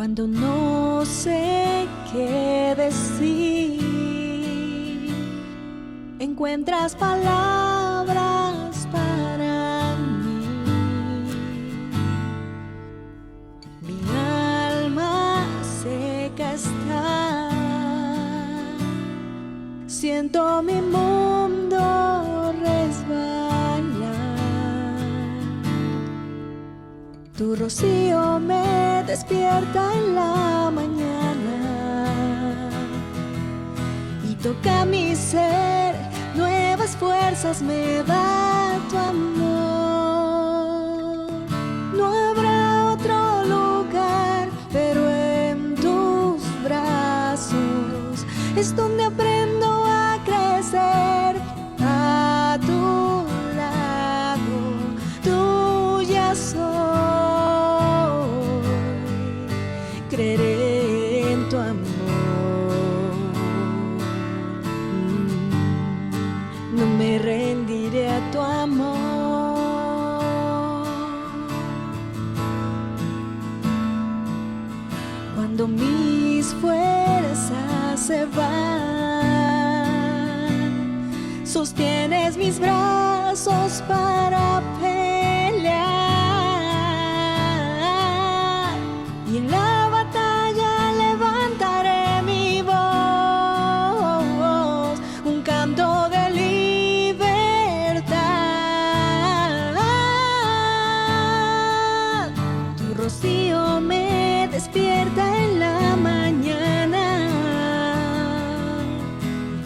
Cuando no sé qué decir, encuentras palabras para mí. Mi alma seca está, siento mi mundo resbalar. Tu rocío me despierta en la mañana y toca mi ser, nuevas fuerzas me da tu amor. No habrá otro lugar, pero en tus brazos es donde aprendo a crecer. A tu lado, tuya soy. Creeré en tu amor, no me rendiré a tu amor. Cuando mis fuerzas se van, sostienes mis brazos para pelear, y en la despierta en la mañana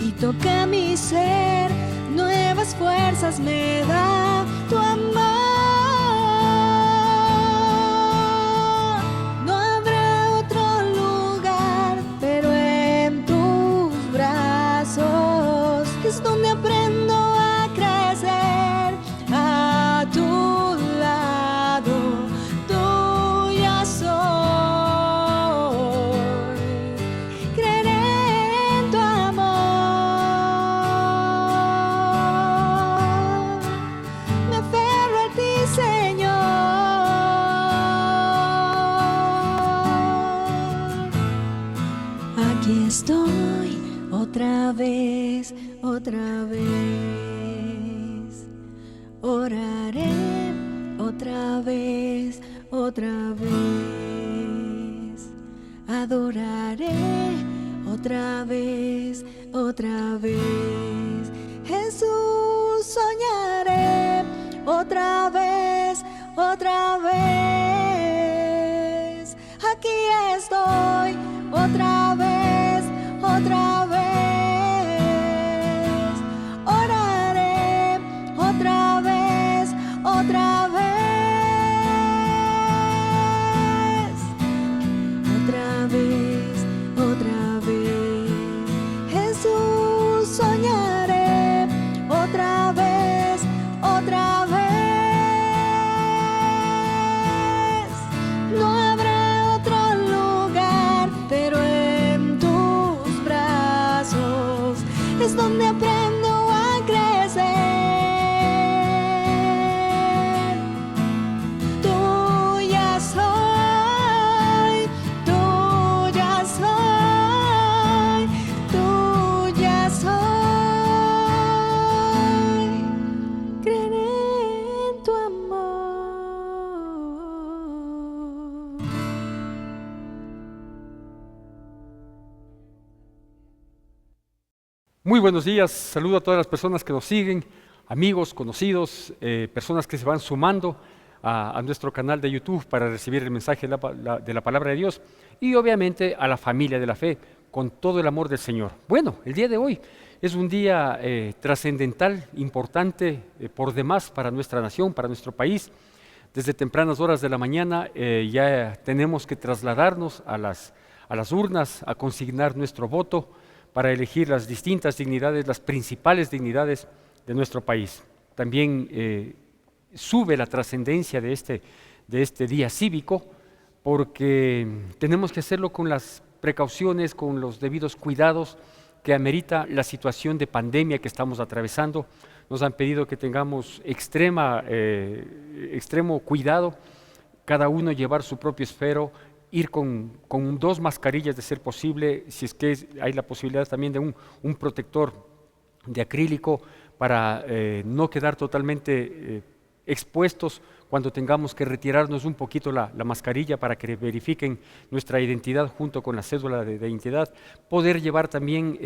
y toca mi ser, nuevas fuerzas me da tu amor. No habrá otro lugar, pero en tus brazos es donde aprendo a crecer. A tu lado, tuya soy. Aquí estoy otra vez, otra vez. Oraré otra vez, otra vez. Adoraré otra vez, otra vez. Jesús, soñaré otra vez, otra vez. Aquí estoy otra vez, otra vez. Oraré otra vez, otra vez. Otra vez, otra vez. Jesús, soñaré otra vez, otra vez. No habrá otro lugar, pero en tus brazos es donde aprendo a crecer. Tuya soy, tuya soy, tuya soy. Creeré en tu amor. Muy buenos días, saludo a todas las personas que nos siguen, amigos, conocidos, personas que se van sumando a nuestro canal de YouTube para recibir el mensaje de la palabra de Dios, y obviamente a la familia de la fe, con todo el amor del Señor. Bueno, el día de hoy es un día trascendental, importante por demás para nuestra nación, para nuestro país. Desde tempranas horas de la mañana ya tenemos que trasladarnos a las urnas a consignar nuestro voto para elegir las distintas dignidades, las principales dignidades de nuestro país. También sube la trascendencia de este día cívico, porque tenemos que hacerlo con las precauciones, con los debidos cuidados que amerita la situación de pandemia que estamos atravesando. Nos han pedido que tengamos extremo cuidado, cada uno llevar su propio esfero, ir con 2 mascarillas de ser posible, si es que hay la posibilidad también de un protector de acrílico para no quedar totalmente expuestos cuando tengamos que retirarnos un poquito la mascarilla para que verifiquen nuestra identidad junto con la cédula de identidad, poder llevar también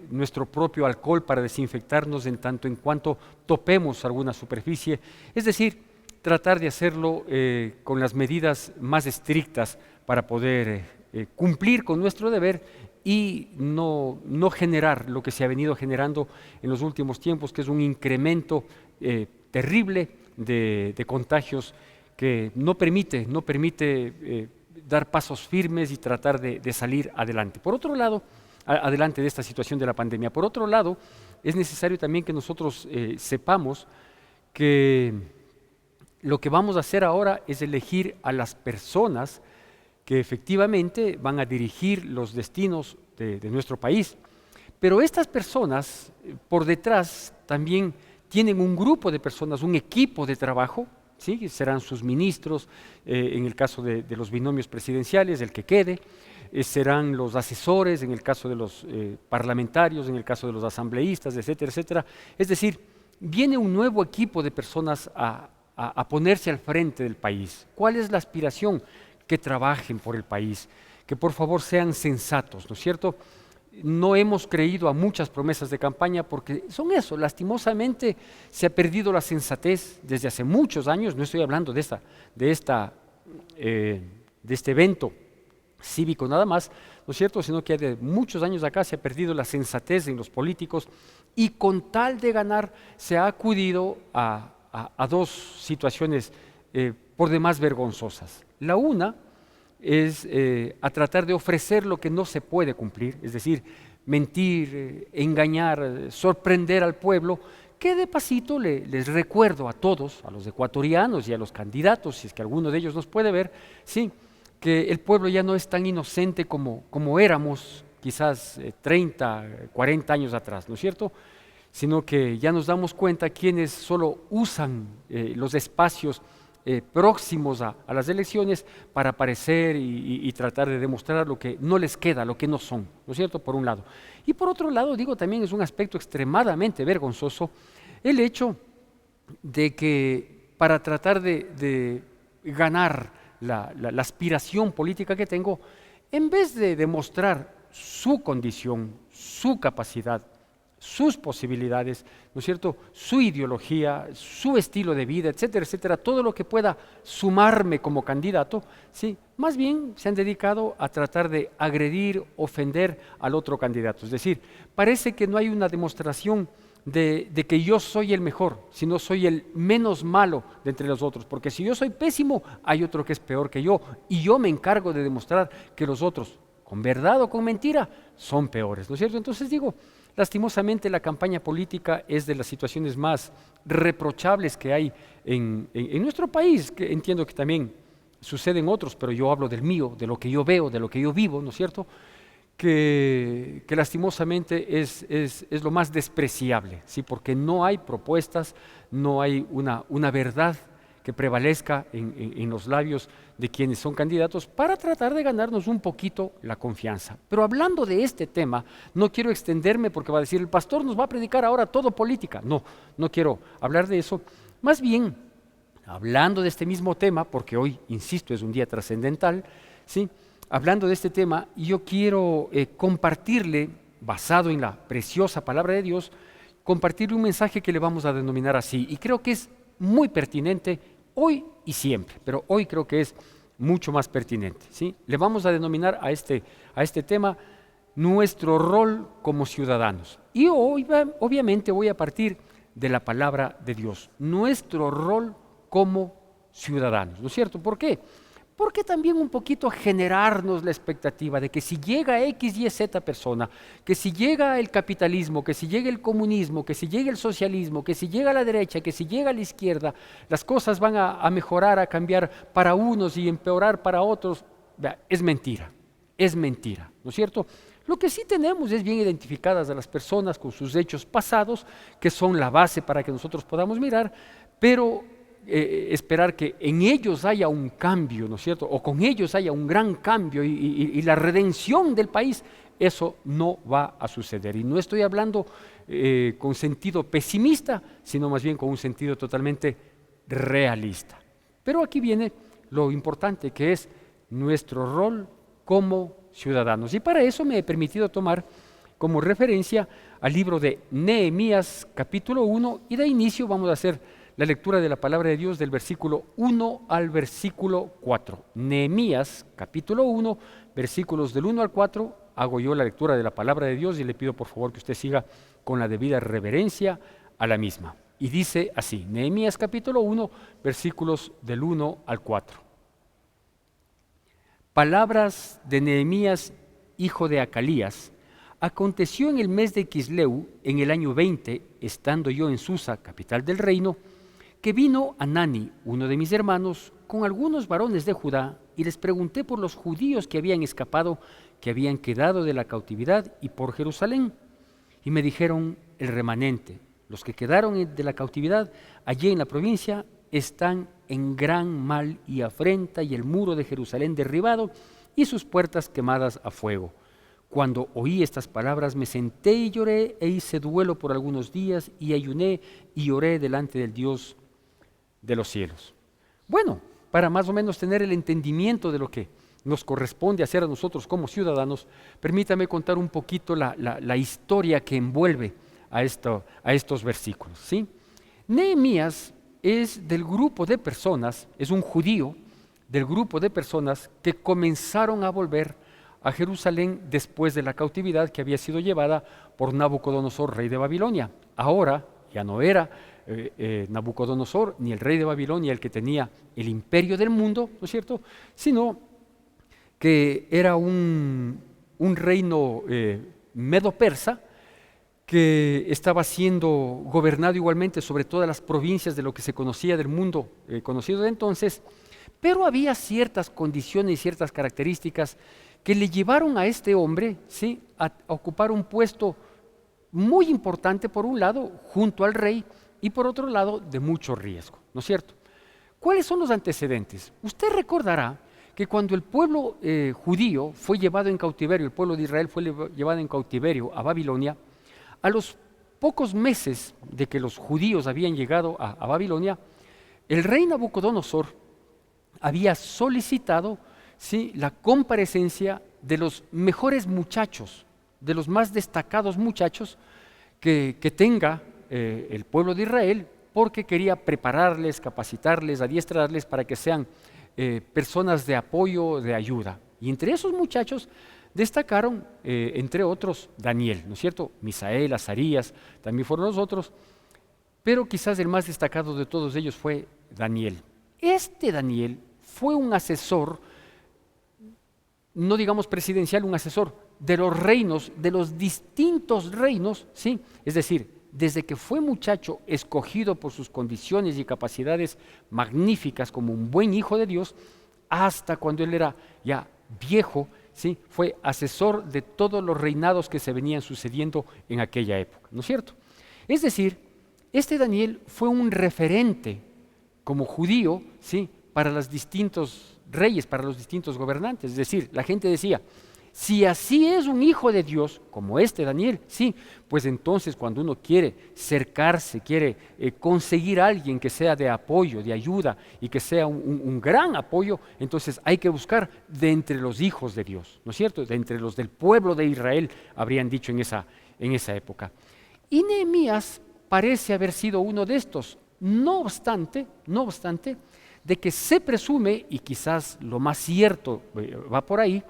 nuestro propio alcohol para desinfectarnos en tanto en cuanto topemos alguna superficie, es decir, tratar de hacerlo con las medidas más estrictas para poder cumplir con nuestro deber y no generar lo que se ha venido generando en los últimos tiempos, que es un incremento terrible de contagios que no permite dar pasos firmes y tratar de salir adelante. Por otro lado, adelante de esta situación de la pandemia. Por otro lado, es necesario también que nosotros sepamos que lo que vamos a hacer ahora es elegir a las personas que efectivamente van a dirigir los destinos de nuestro país. Pero estas personas, por detrás, también tienen un grupo de personas, un equipo de trabajo, ¿sí? Serán sus ministros, en el caso de los binomios presidenciales, el que quede, serán los asesores, en el caso de los parlamentarios, en el caso de los asambleístas, etcétera, etcétera. Es decir, viene un nuevo equipo de personas a ponerse al frente del país. ¿Cuál es la aspiración? Que trabajen por el país, que por favor sean sensatos, ¿no es cierto? No hemos creído a muchas promesas de campaña porque son eso, lastimosamente se ha perdido la sensatez desde hace muchos años, no estoy hablando de este evento cívico nada más, ¿no es cierto?, sino que de muchos años acá se ha perdido la sensatez en los políticos y con tal de ganar se ha acudido a 2 situaciones por demás vergonzosas. La una es a tratar de ofrecer lo que no se puede cumplir, es decir, mentir, engañar, sorprender al pueblo, que de pasito les recuerdo a todos, a los ecuatorianos y a los candidatos, si es que alguno de ellos nos puede ver, sí, que el pueblo ya no es tan inocente como éramos quizás 30, 40 años atrás, ¿no es cierto?, sino que ya nos damos cuenta quienes solo usan los espacios próximos a las elecciones para aparecer y tratar de demostrar lo que no les queda, lo que no son, ¿no es cierto?, por un lado. Y por otro lado, digo, también es un aspecto extremadamente vergonzoso el hecho de que para tratar de ganar la aspiración política que tengo, en vez de demostrar su condición, su capacidad, sus posibilidades, ¿no es cierto?, su ideología, su estilo de vida, etcétera, etcétera, todo lo que pueda sumarme como candidato, ¿sí?, más bien se han dedicado a tratar de agredir, ofender al otro candidato. Es decir, parece que no hay una demostración de que yo soy el mejor, sino soy el menos malo de entre los otros, porque si yo soy pésimo, hay otro que es peor que yo, y yo me encargo de demostrar que los otros, con verdad o con mentira, son peores, ¿no es cierto? Entonces digo, lastimosamente la campaña política es de las situaciones más reprochables que hay en nuestro país, que entiendo que también sucede en otros, pero yo hablo del mío, de lo que yo veo, de lo que yo vivo, ¿no es cierto?, que lastimosamente es lo más despreciable, ¿sí?, porque no hay propuestas, no hay una verdad que prevalezca en los labios de quienes son candidatos para tratar de ganarnos un poquito la confianza. Pero hablando de este tema, no quiero extenderme porque va a decir, el pastor nos va a predicar ahora todo política. No quiero hablar de eso. Más bien, hablando de este mismo tema, porque hoy, insisto, es un día trascendental, ¿sí?, hablando de este tema, yo quiero compartirle, basado en la preciosa palabra de Dios, compartirle un mensaje que le vamos a denominar así, y creo que es muy pertinente hoy y siempre, pero hoy creo que es mucho más pertinente, ¿sí? Le vamos a denominar a este tema nuestro rol como ciudadanos. Y hoy, obviamente, voy a partir de la palabra de Dios, nuestro rol como ciudadanos, ¿no es cierto? ¿Por qué? Porque también un poquito generarnos la expectativa de que si llega X, Y, Z persona, que si llega el capitalismo, que si llega el comunismo, que si llega el socialismo, que si llega la derecha, que si llega la izquierda, las cosas van a mejorar, a cambiar para unos y empeorar para otros. Es mentira, ¿no es cierto? Lo que sí tenemos es bien identificadas a las personas con sus hechos pasados, que son la base para que nosotros podamos mirar, pero esperar que en ellos haya un cambio, ¿no es cierto? O con ellos haya un gran cambio y la redención del país. Eso no va a suceder. Y no estoy hablando con sentido pesimista, sino más bien con un sentido totalmente realista. Pero aquí viene lo importante, que es nuestro rol como ciudadanos. Y para eso me he permitido tomar como referencia al libro de Nehemías capítulo 1, y de inicio vamos a hacer la lectura de la palabra de Dios del versículo 1 al versículo 4. Nehemías capítulo 1, versículos del 1 al 4, hago yo la lectura de la palabra de Dios y le pido por favor que usted siga con la debida reverencia a la misma. Y dice así, Nehemías capítulo 1, versículos del 1 al 4. Palabras de Nehemías, hijo de Acalías. Aconteció en el mes de Quisleu, en el año 20, estando yo en Susa, capital del reino, que vino Anani, uno de mis hermanos, con algunos varones de Judá, y les pregunté por los judíos que habían escapado, que habían quedado de la cautividad, y por Jerusalén. Y me dijeron, el remanente, los que quedaron de la cautividad allí en la provincia, están en gran mal y afrenta, y el muro de Jerusalén derribado, y sus puertas quemadas a fuego. Cuando oí estas palabras me senté y lloré, e hice duelo por algunos días, y ayuné y oré delante del Dios de los cielos. Bueno, para más o menos tener el entendimiento de lo que nos corresponde hacer a nosotros como ciudadanos, permítame contar un poquito la historia que envuelve a estos versículos, ¿sí? Nehemías es del grupo de personas, es un judío del grupo de personas que comenzaron a volver a Jerusalén después de la cautividad que había sido llevada por Nabucodonosor, rey de Babilonia. Ahora ya no era Nabucodonosor ni el rey de Babilonia el que tenía el imperio del mundo, ¿no es cierto?, sino que era un reino medo-persa que estaba siendo gobernado igualmente sobre todas las provincias de lo que se conocía del mundo conocido de entonces, pero había ciertas condiciones y ciertas características que le llevaron a este hombre, ¿sí?, a ocupar un puesto muy importante, por un lado, junto al rey, y por otro lado, de mucho riesgo, ¿no es cierto? ¿Cuáles son los antecedentes? Usted recordará que cuando el pueblo judío fue llevado en cautiverio, el pueblo de Israel fue llevado en cautiverio a Babilonia, a los pocos meses de que los judíos habían llegado a Babilonia, el rey Nabucodonosor había solicitado, ¿sí?, la comparecencia de los mejores muchachos, de los más destacados muchachos que tenga el pueblo de Israel, porque quería prepararles, capacitarles, adiestrarles para que sean personas de apoyo, de ayuda. Y entre esos muchachos destacaron, entre otros, Daniel, ¿no es cierto? Misael, Azarías, también fueron los otros, pero quizás el más destacado de todos ellos fue Daniel. Este Daniel fue un asesor, no digamos presidencial, un asesor de los reinos, de los distintos reinos, ¿sí? Es decir, desde que fue muchacho escogido por sus condiciones y capacidades magníficas como un buen hijo de Dios, hasta cuando él era ya viejo, ¿sí?, fue asesor de todos los reinados que se venían sucediendo en aquella época, ¿no es cierto? Es decir, este Daniel fue un referente como judío, ¿sí?, para los distintos reyes, para los distintos gobernantes. Es decir, la gente decía, si así es un hijo de Dios, como este Daniel, sí, pues entonces cuando uno quiere cercarse, quiere conseguir a alguien que sea de apoyo, de ayuda y que sea un gran apoyo, entonces hay que buscar de entre los hijos de Dios, ¿no es cierto? De entre los del pueblo de Israel, habrían dicho en esa época. Y Nehemías parece haber sido uno de estos, no obstante, de que se presume, y quizás lo más cierto va por ahí,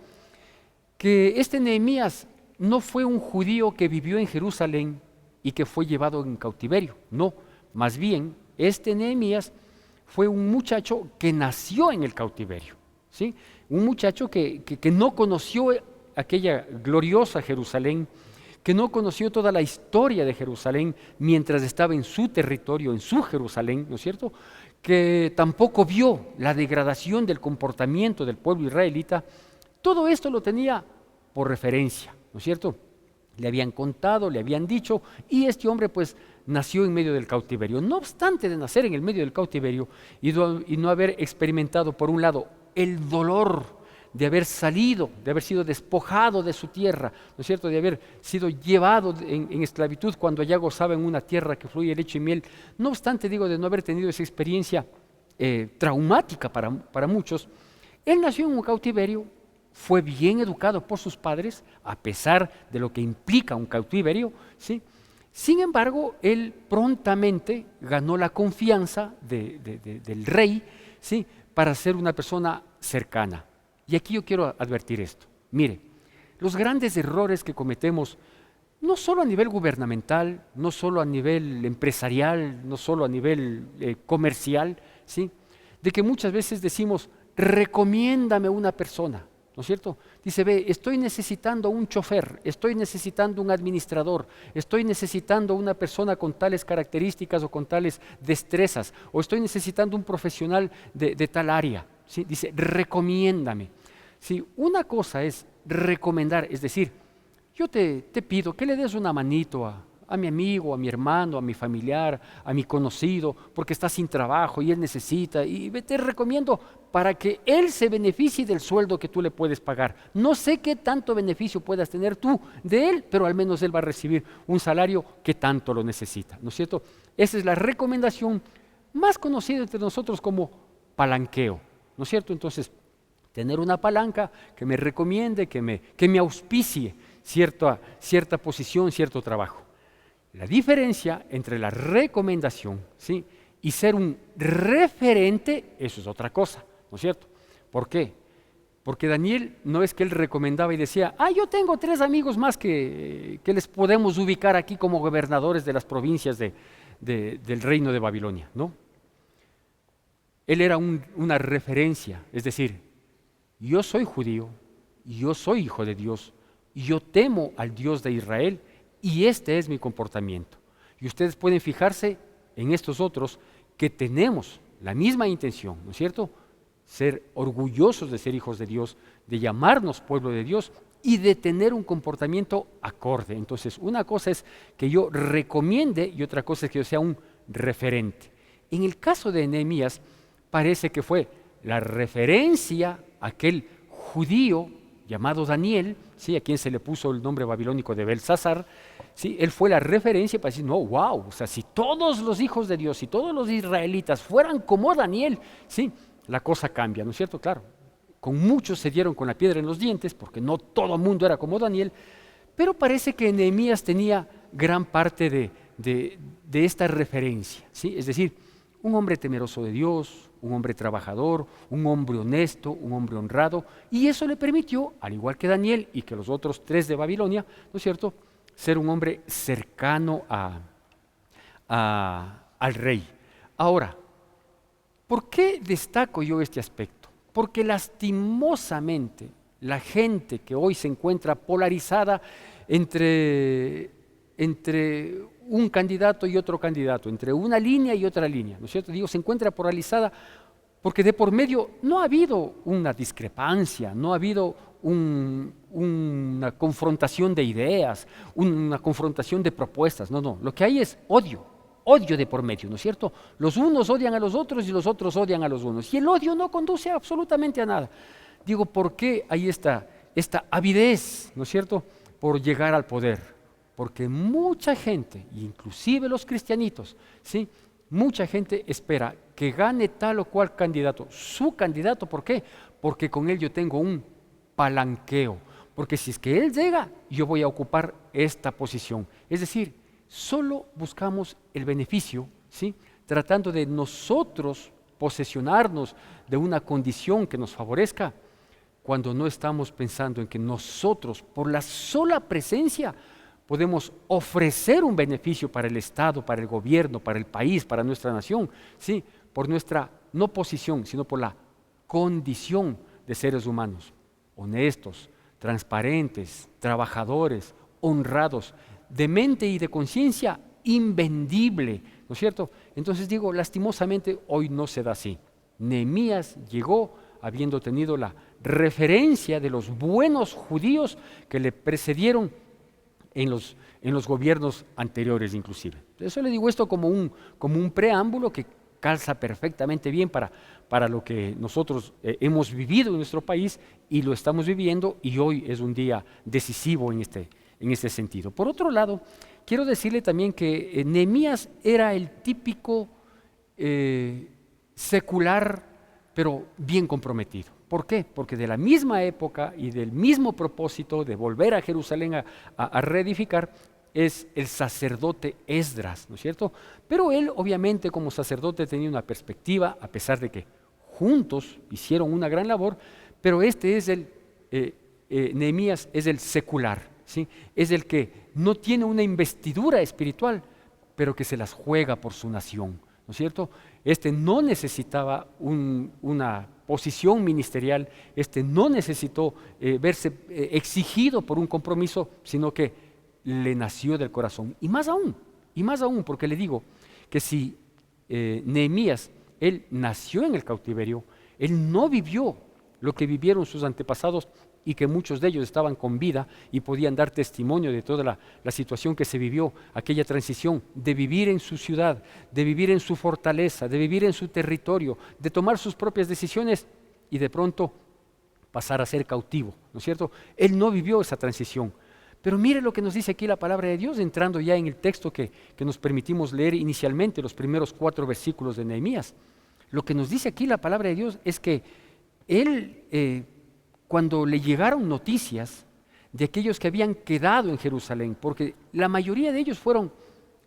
que este Nehemías no fue un judío que vivió en Jerusalén y que fue llevado en cautiverio, no, más bien este Nehemías fue un muchacho que nació en el cautiverio, ¿sí? Un muchacho que no conoció aquella gloriosa Jerusalén, que no conoció toda la historia de Jerusalén mientras estaba en su territorio, en su Jerusalén, ¿no es cierto?, que tampoco vio la degradación del comportamiento del pueblo israelita. Todo esto lo tenía por referencia, ¿no es cierto? Le habían contado, le habían dicho, y este hombre pues nació en medio del cautiverio. No obstante de nacer en el medio del cautiverio y no haber experimentado, por un lado, el dolor de haber salido, de haber sido despojado de su tierra, ¿no es cierto?, de haber sido llevado en esclavitud cuando allá gozaba en una tierra que fluye leche y miel. No obstante, digo, de no haber tenido esa experiencia traumática para muchos, él nació en un cautiverio, fue bien educado por sus padres, a pesar de lo que implica un cautiverio, ¿sí? Sin embargo, él prontamente ganó la confianza del rey, ¿sí?, para ser una persona cercana. Y aquí yo quiero advertir esto. Mire, los grandes errores que cometemos, no solo a nivel gubernamental, no solo a nivel empresarial, no solo a nivel comercial, ¿sí?, de que muchas veces decimos, recomiéndame una persona, ¿no es cierto? Dice, ve, estoy necesitando un chofer, estoy necesitando un administrador, estoy necesitando una persona con tales características o con tales destrezas, o estoy necesitando un profesional de tal área, ¿sí? Dice, recomiéndame. ¿Sí? Una cosa es recomendar, es decir, yo te pido que le des una manito a mi amigo, a mi hermano, a mi familiar, a mi conocido, porque está sin trabajo y él necesita, y te recomiendo para que él se beneficie del sueldo que tú le puedes pagar. No sé qué tanto beneficio puedas tener tú de él, pero al menos él va a recibir un salario que tanto lo necesita, ¿no es cierto? Esa es la recomendación más conocida entre nosotros como palanqueo, ¿no es cierto? Entonces, tener una palanca que me recomiende, que me auspicie cierta posición, cierto trabajo. La diferencia entre la recomendación, ¿sí?, y ser un referente, eso es otra cosa, ¿no es cierto? ¿Por qué? Porque Daniel no es que él recomendaba y decía, yo tengo 3 amigos más que les podemos ubicar aquí como gobernadores de las provincias del reino de Babilonia, ¿no? Él era una referencia, es decir, yo soy judío, yo soy hijo de Dios, yo temo al Dios de Israel y este es mi comportamiento. Y ustedes pueden fijarse en estos otros que tenemos la misma intención, ¿no es cierto? Ser orgullosos de ser hijos de Dios, de llamarnos pueblo de Dios y de tener un comportamiento acorde. Entonces, una cosa es que yo recomiende y otra cosa es que yo sea un referente. En el caso de Nehemías, parece que fue la referencia a aquel judío llamado Daniel, ¿sí?, a quien se le puso el nombre babilónico de Belsasar, ¿sí?, él fue la referencia para decir, no, wow, o sea, si todos los hijos de Dios, si todos los israelitas fueran como Daniel, ¿sí?, la cosa cambia, ¿no es cierto? Claro, con muchos se dieron con la piedra en los dientes, porque no todo el mundo era como Daniel, pero parece que Nehemías tenía gran parte de esta referencia, ¿sí? Es decir, un hombre temeroso de Dios, un hombre trabajador, un hombre honesto, un hombre honrado, y eso le permitió, al igual que Daniel y que los otros 3 de Babilonia, ¿no es cierto?, ser un hombre cercano al rey. Ahora, ¿por qué destaco yo este aspecto? Porque lastimosamente la gente que hoy se encuentra polarizada entre un candidato y otro candidato, entre una línea y otra línea, ¿no es cierto? Digo, se encuentra polarizada porque de por medio no ha habido una discrepancia, no ha habido una confrontación de ideas, una confrontación de propuestas, no, lo que hay es odio de por medio, ¿no es cierto? Los unos odian a los otros y los otros odian a los unos, y el odio no conduce absolutamente a nada. Digo, ¿por qué hay esta avidez, ¿no es cierto?, por llegar al poder? Porque mucha gente, inclusive los cristianitos, ¿sí?, mucha gente espera que gane tal o cual candidato. Su candidato, ¿por qué? Porque con él yo tengo un palanqueo. Porque si es que él llega, yo voy a ocupar esta posición. Es decir, solo buscamos el beneficio, ¿sí?, tratando de nosotros posesionarnos de una condición que nos favorezca, cuando no estamos pensando en que nosotros, por la sola presencia, podemos ofrecer un beneficio para el Estado, para el gobierno, para el país, para nuestra nación, ¿sí?, por nuestra no posición, sino por la condición de seres humanos, honestos, transparentes, trabajadores, honrados, de mente y de conciencia invendible, ¿no es cierto? Entonces digo, lastimosamente hoy no se da así. Nehemías llegó habiendo tenido la referencia de los buenos judíos que le precedieron en los gobiernos anteriores inclusive. Eso le digo esto como un preámbulo que calza perfectamente bien para lo que nosotros hemos vivido en nuestro país y lo estamos viviendo, y hoy es un día decisivo en este sentido. Por otro lado, quiero decirle también que Nehemías era el típico secular, pero bien comprometido. ¿Por qué? Porque de la misma época y del mismo propósito de volver a Jerusalén a reedificar es el sacerdote Esdras, ¿no es cierto? Pero él obviamente como sacerdote tenía una perspectiva, a pesar de que juntos hicieron una gran labor, pero Nehemías es el secular, ¿sí? Es el que no tiene una investidura espiritual, pero que se las juega por su nación, ¿no es cierto? Este no necesitaba una posición ministerial, no necesitó verse exigido por un compromiso, sino que le nació del corazón. Y más aún, porque le digo que si Nehemías, él nació en el cautiverio, él no vivió lo que vivieron sus antepasados y que muchos de ellos estaban con vida y podían dar testimonio de toda la situación que se vivió, aquella transición de vivir en su ciudad, de vivir en su fortaleza, de vivir en su territorio, de tomar sus propias decisiones y de pronto pasar a ser cautivo, ¿no es cierto? Él no vivió esa transición. Pero mire lo que nos dice aquí la palabra de Dios, entrando ya en el texto que nos permitimos leer inicialmente, los primeros 4 versículos de Nehemías. Lo que nos dice aquí la palabra de Dios es que él, cuando le llegaron noticias de aquellos que habían quedado en Jerusalén, porque la mayoría de ellos fueron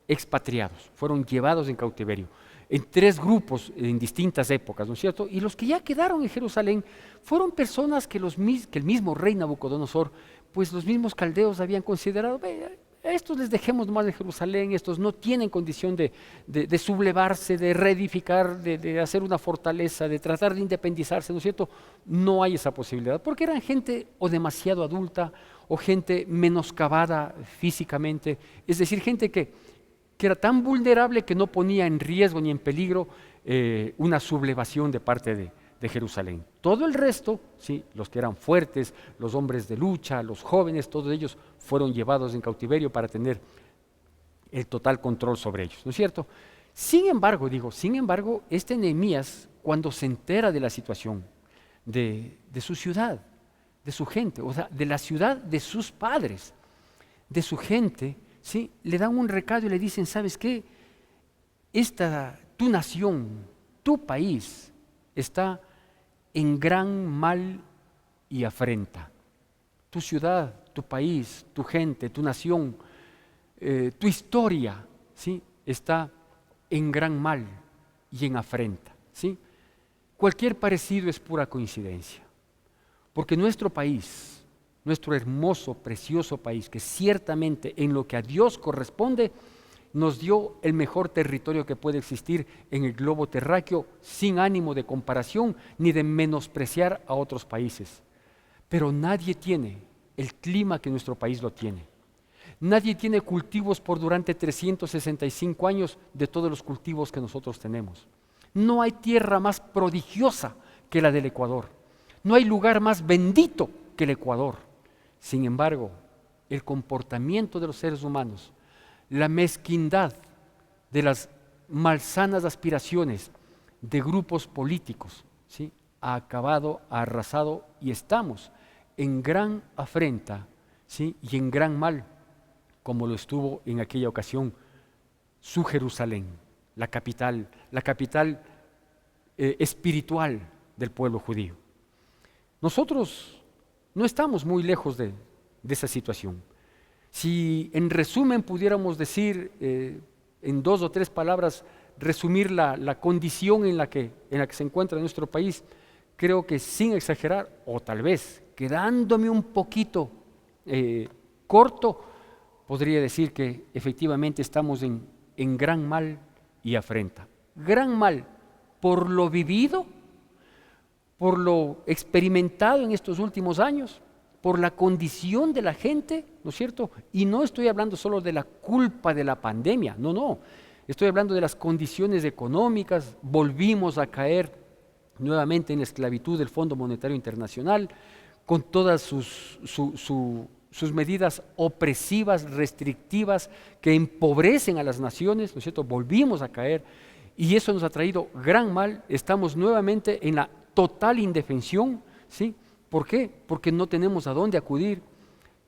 expatriados, fueron llevados en cautiverio, en 3 grupos en distintas épocas, ¿no es cierto? Y los que ya quedaron en Jerusalén fueron personas que el mismo rey Nabucodonosor, pues los mismos caldeos habían considerado, a estos les dejemos más en Jerusalén, estos no tienen condición de sublevarse, de reedificar, de hacer una fortaleza, de tratar de independizarse, ¿no es cierto? No hay esa posibilidad, porque eran gente o demasiado adulta o gente menoscabada físicamente, es decir, gente que era tan vulnerable que no ponía en riesgo ni en peligro una sublevación de parte de Jerusalén. Todo el resto, sí, los que eran fuertes, los hombres de lucha, los jóvenes, todos ellos fueron llevados en cautiverio para tener el total control sobre ellos, ¿no es cierto? Sin embargo, Nehemías, cuando se entera de la situación de su ciudad, de su gente, o sea, de la ciudad de sus padres, de su gente, ¿sí? Le dan un recado y le dicen, ¿sabes qué? Tu nación, tu país está en gran mal y afrenta. Tu ciudad, tu país, tu gente, tu nación, tu historia, ¿sí? Está en gran mal y en afrenta, ¿sí? Cualquier parecido es pura coincidencia, porque nuestro país, nuestro hermoso, precioso país, que ciertamente en lo que a Dios corresponde, nos dio el mejor territorio que puede existir en el globo terráqueo, sin ánimo de comparación ni de menospreciar a otros países. Pero nadie tiene el clima que nuestro país lo tiene. Nadie tiene cultivos por durante 365 años de todos los cultivos que nosotros tenemos. No hay tierra más prodigiosa que la del Ecuador. No hay lugar más bendito que el Ecuador. Sin embargo, el comportamiento de los seres humanos, la mezquindad de las malsanas aspiraciones de grupos políticos, ¿sí? Ha acabado, ha arrasado y estamos en gran afrenta, ¿sí? Y en gran mal, como lo estuvo en aquella ocasión su Jerusalén, la capital espiritual del pueblo judío. Nosotros no estamos muy lejos de esa situación. Si en resumen pudiéramos decir en 2 o 3 palabras, resumir la condición en la que se encuentra nuestro país, creo que sin exagerar, o tal vez quedándome un poquito corto, podría decir que efectivamente estamos en gran mal y afrenta. Gran mal por lo vivido, por lo experimentado en estos últimos años, por la condición de la gente, ¿no es cierto? Y no estoy hablando solo de la culpa de la pandemia, no. Estoy hablando de las condiciones económicas, volvimos a caer nuevamente en la esclavitud del Fondo Monetario Internacional, con toda su sus medidas opresivas, restrictivas, que empobrecen a las naciones, ¿no es cierto? Volvimos a caer y eso nos ha traído gran mal. Estamos nuevamente en la total indefensión, ¿sí? ¿Por qué? Porque no tenemos a dónde acudir.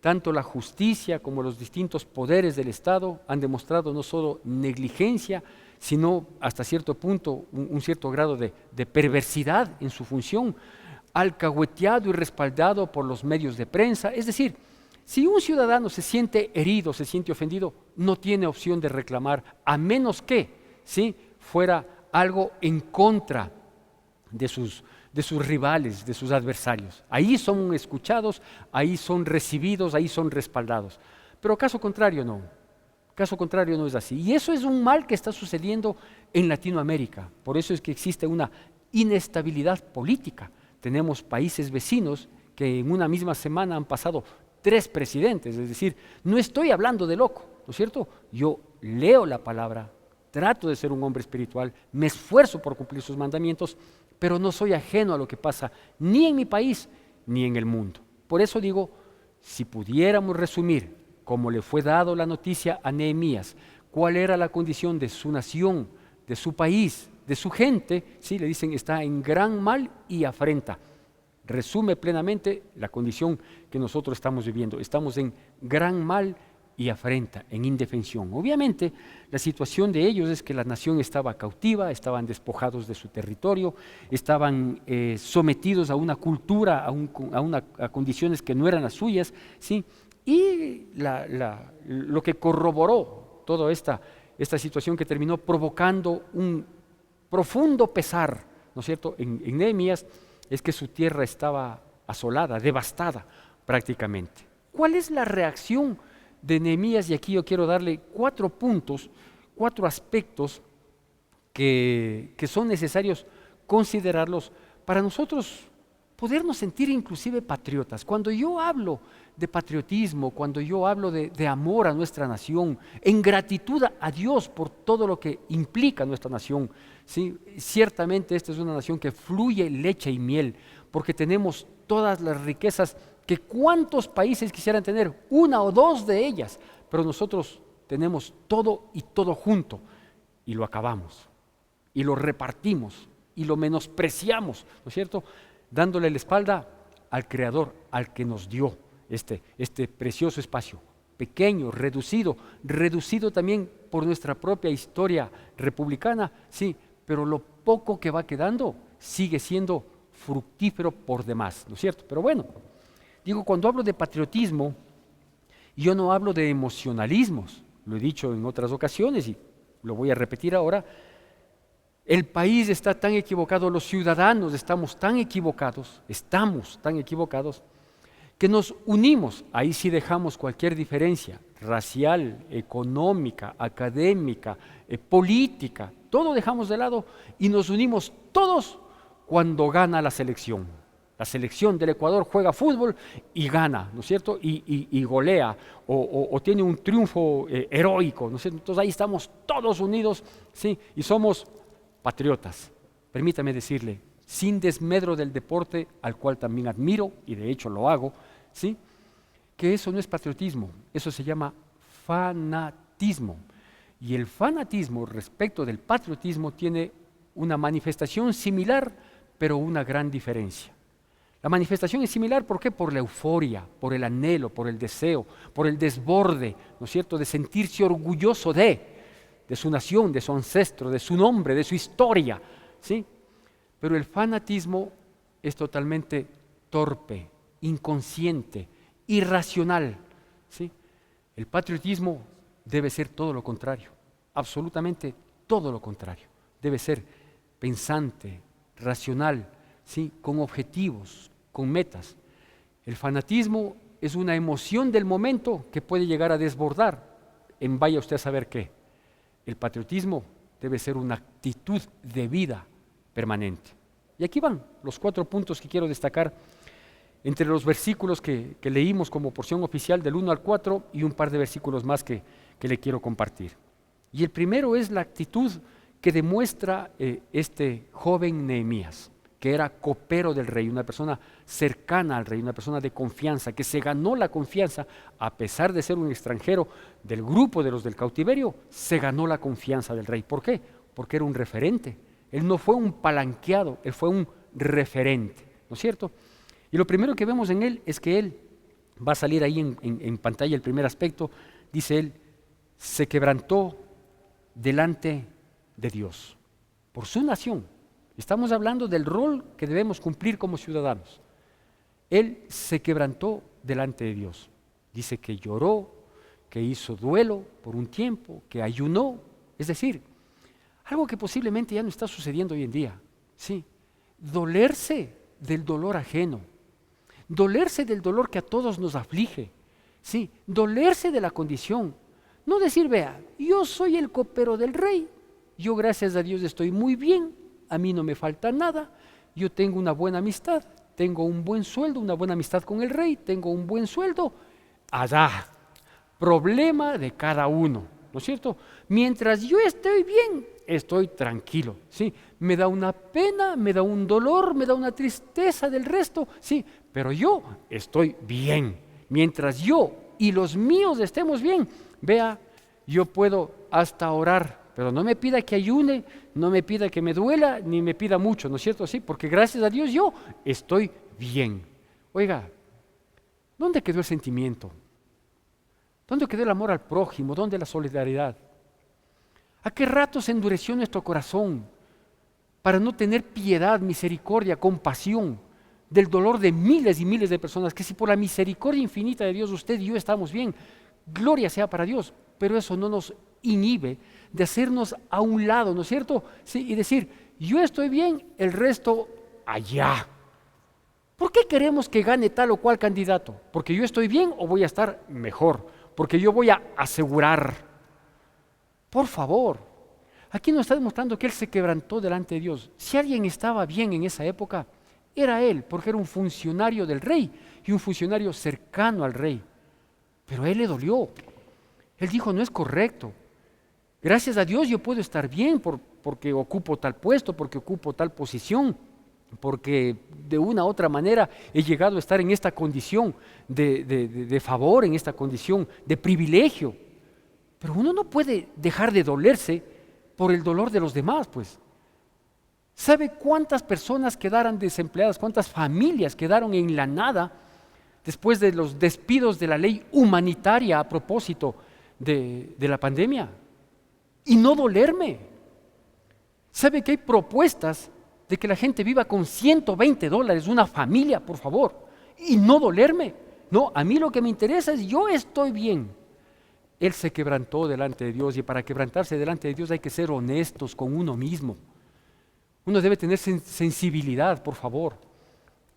Tanto la justicia como los distintos poderes del Estado han demostrado no solo negligencia, sino hasta cierto punto un cierto grado de perversidad en su función, alcahueteado y respaldado por los medios de prensa. Es decir, si un ciudadano se siente herido, se siente ofendido, no tiene opción de reclamar, a menos que, ¿sí?, fuera algo en contra de sus rivales, de sus adversarios. Ahí son escuchados, ahí son recibidos, ahí son respaldados. Pero caso contrario no. Caso contrario no es así. Y eso es un mal que está sucediendo en Latinoamérica. Por eso es que existe una inestabilidad política. Tenemos países vecinos que en una misma semana han pasado 3 presidentes. Es decir, no estoy hablando de loco, ¿no es cierto? Yo leo la palabra, trato de ser un hombre espiritual, me esfuerzo por cumplir sus mandamientos, pero no soy ajeno a lo que pasa ni en mi país ni en el mundo. Por eso digo, si pudiéramos resumir, como le fue dado la noticia a Nehemías, cuál era la condición de su nación, de su país, de su gente, ¿sí? Le dicen, está en gran mal y afrenta. Resume plenamente la condición que nosotros estamos viviendo. Estamos en gran mal y afrenta, en indefensión. Obviamente, la situación de ellos es que la nación estaba cautiva, estaban despojados de su territorio, estaban sometidos a una cultura, a condiciones que no eran las suyas, ¿sí? Y lo que corroboró toda esta situación, que terminó provocando un profundo pesar, ¿no es cierto?, en Nehemías, es que su tierra estaba asolada, devastada prácticamente. ¿Cuál es la reacción de Nehemías? Y aquí yo quiero darle 4 puntos, 4 aspectos que son necesarios considerarlos para nosotros podernos sentir inclusive patriotas. Cuando yo hablo de patriotismo, cuando yo hablo de amor a nuestra nación, en gratitud a Dios por todo lo que implica nuestra nación, ¿sí? Ciertamente esta es una nación que fluye leche y miel, porque tenemos todas las riquezas que cuántos países quisieran tener, 1 o 2 de ellas, pero nosotros tenemos todo y todo junto, y lo acabamos, y lo repartimos, y lo menospreciamos, ¿no es cierto?, dándole la espalda al Creador, al que nos dio este precioso espacio, pequeño, reducido también por nuestra propia historia republicana, sí, pero lo poco que va quedando sigue siendo fructífero por demás, ¿no es cierto? Pero bueno, digo, cuando hablo de patriotismo, yo no hablo de emocionalismos, lo he dicho en otras ocasiones y lo voy a repetir ahora. El país está tan equivocado, los ciudadanos estamos tan equivocados, que nos unimos, ahí sí dejamos cualquier diferencia racial, económica, académica, política, todo dejamos de lado y nos unimos todos cuando gana la selección. La selección del Ecuador juega fútbol y gana, ¿no es cierto? Y golea o tiene un triunfo heroico, ¿no es cierto? Entonces ahí estamos todos unidos, ¿sí? Y somos patriotas. Permítame decirle, sin desmedro del deporte, al cual también admiro y de hecho lo hago, ¿sí?, que eso no es patriotismo, eso se llama fanatismo. Y el fanatismo respecto del patriotismo tiene una manifestación similar, pero una gran diferencia. La manifestación es similar, ¿por qué? Por la euforia, por el anhelo, por el deseo, por el desborde, ¿no es cierto?, de sentirse orgulloso de su nación, de su ancestro, de su nombre, de su historia, ¿sí? Pero el fanatismo es totalmente torpe, inconsciente, irracional, ¿sí? El patriotismo debe ser todo lo contrario, absolutamente todo lo contrario. Debe ser pensante, racional, ¿sí?, con objetivos, con metas. El fanatismo es una emoción del momento que puede llegar a desbordar en vaya usted a saber qué. El patriotismo debe ser una actitud de vida permanente. Y aquí van los 4 puntos que quiero destacar entre los versículos que leímos como porción oficial del 1 al 4 y un par de versículos más que le quiero compartir. Y el primero es la actitud que demuestra este joven Nehemías. que era copero del rey, una persona cercana al rey, una persona de confianza, que se ganó la confianza, a pesar de ser un extranjero del grupo de los del cautiverio, se ganó la confianza del rey. ¿Por qué? Porque era un referente. Él no fue un palanqueado, él fue un referente, ¿no es cierto? Y lo primero que vemos en él es que él, va a salir ahí en pantalla el primer aspecto, dice él, se quebrantó delante de Dios, por su nación. Estamos hablando del rol que debemos cumplir como ciudadanos. Él se quebrantó delante de Dios. Dice que lloró, que hizo duelo por un tiempo, que ayunó. Es decir, algo que posiblemente ya no está sucediendo hoy en día. Sí, dolerse del dolor ajeno. Dolerse del dolor que a todos nos aflige. Sí, dolerse de la condición. No decir, vea, yo soy el copero del rey. Yo gracias a Dios estoy muy bien. A mí no me falta nada, yo tengo una buena amistad, tengo un buen sueldo, una buena amistad con el rey, tengo un buen sueldo. Allá, problema de cada uno, ¿no es cierto? Mientras yo estoy bien, estoy tranquilo, ¿sí? Me da una pena, me da un dolor, me da una tristeza del resto, sí, pero yo estoy bien. Mientras yo y los míos estemos bien, vea, yo puedo hasta orar. Pero no me pida que ayune, no me pida que me duela, ni me pida mucho, ¿no es cierto? Sí, porque gracias a Dios yo estoy bien. Oiga, ¿dónde quedó el sentimiento? ¿Dónde quedó el amor al prójimo? ¿Dónde la solidaridad? ¿A qué rato se endureció nuestro corazón para no tener piedad, misericordia, compasión del dolor de miles y miles de personas? Que si por la misericordia infinita de Dios usted y yo estamos bien, gloria sea para Dios, pero eso no nos inhibe de hacernos a un lado, ¿no es cierto? Sí, y decir, yo estoy bien, el resto allá. ¿Por qué queremos que gane tal o cual candidato? ¿Porque yo estoy bien o voy a estar mejor? Porque yo voy a asegurar. Por favor, aquí nos está demostrando que él se quebrantó delante de Dios. Si alguien estaba bien en esa época, era él, porque era un funcionario del rey y un funcionario cercano al rey. Pero a él le dolió. Él dijo, no es correcto. Gracias a Dios yo puedo estar bien porque ocupo tal puesto, porque ocupo tal posición, porque de una u otra manera he llegado a estar en esta condición de favor, en esta condición de privilegio. Pero uno no puede dejar de dolerse por el dolor de los demás, pues. ¿Sabe cuántas personas quedaron desempleadas, cuántas familias quedaron en la nada después de los despidos de la ley humanitaria a propósito de la pandemia? Y no dolerme. ¿Sabe que hay propuestas de que la gente viva con $120, una familia, por favor? Y no dolerme. No, a mí lo que me interesa es yo estoy bien. Él se quebrantó delante de Dios y para quebrantarse delante de Dios hay que ser honestos con uno mismo. Uno debe tener sensibilidad, por favor.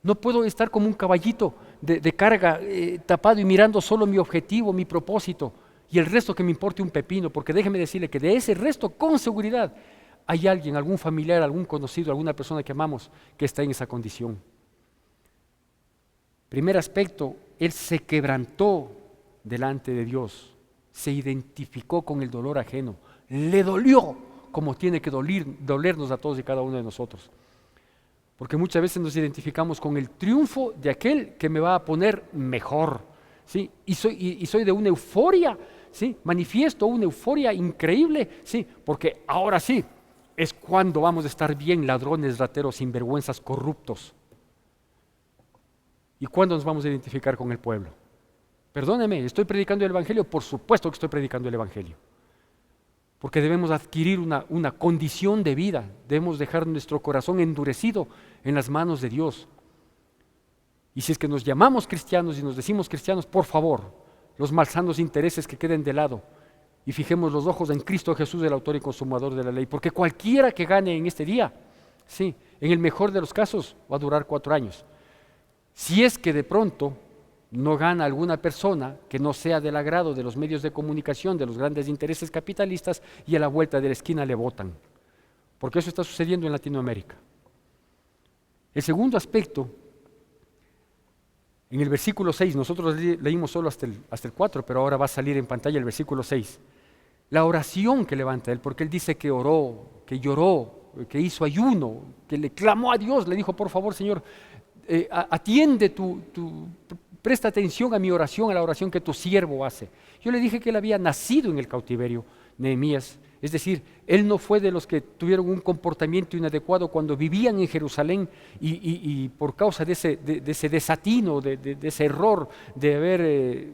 No puedo estar como un caballito de carga tapado y mirando solo mi objetivo, mi propósito. Y el resto que me importe un pepino, porque déjeme decirle que de ese resto, con seguridad, hay alguien, algún familiar, algún conocido, alguna persona que amamos que está en esa condición. Primer aspecto, él se quebrantó delante de Dios, se identificó con el dolor ajeno, le dolió como tiene que dolernos a todos y cada uno de nosotros. Porque muchas veces nos identificamos con el triunfo de aquel que me va a poner mejor, ¿sí? Y soy de una euforia, ¿sí? Manifiesto una euforia increíble, ¿sí? Porque ahora sí, es cuando vamos a estar bien, ladrones, rateros, sinvergüenzas, corruptos. ¿Y cuándo nos vamos a identificar con el pueblo? Perdóneme, ¿estoy predicando el Evangelio? Por supuesto que estoy predicando el Evangelio. Porque debemos adquirir una condición de vida, debemos dejar nuestro corazón endurecido en las manos de Dios. Y si es que nos llamamos cristianos y nos decimos cristianos, por favor, los malsanos intereses que queden de lado y fijemos los ojos en Cristo Jesús, el autor y consumador de la ley, porque cualquiera que gane en este día, sí, en el mejor de los casos va a durar 4 años. Si es que de pronto no gana alguna persona que no sea del agrado de los medios de comunicación, de los grandes intereses capitalistas, y a la vuelta de la esquina le votan, porque eso está sucediendo en Latinoamérica. El segundo aspecto, en el versículo 6, nosotros leímos solo hasta el 4, pero ahora va a salir en pantalla el versículo 6. La oración que levanta él, porque él dice que oró, que lloró, que hizo ayuno, que le clamó a Dios, le dijo, por favor, Señor, atiende presta atención a mi oración, a la oración que tu siervo hace. Yo le dije que él había nacido en el cautiverio, Nehemías. Es decir, él no fue de los que tuvieron un comportamiento inadecuado cuando vivían en Jerusalén y por causa de ese desatino, de ese error de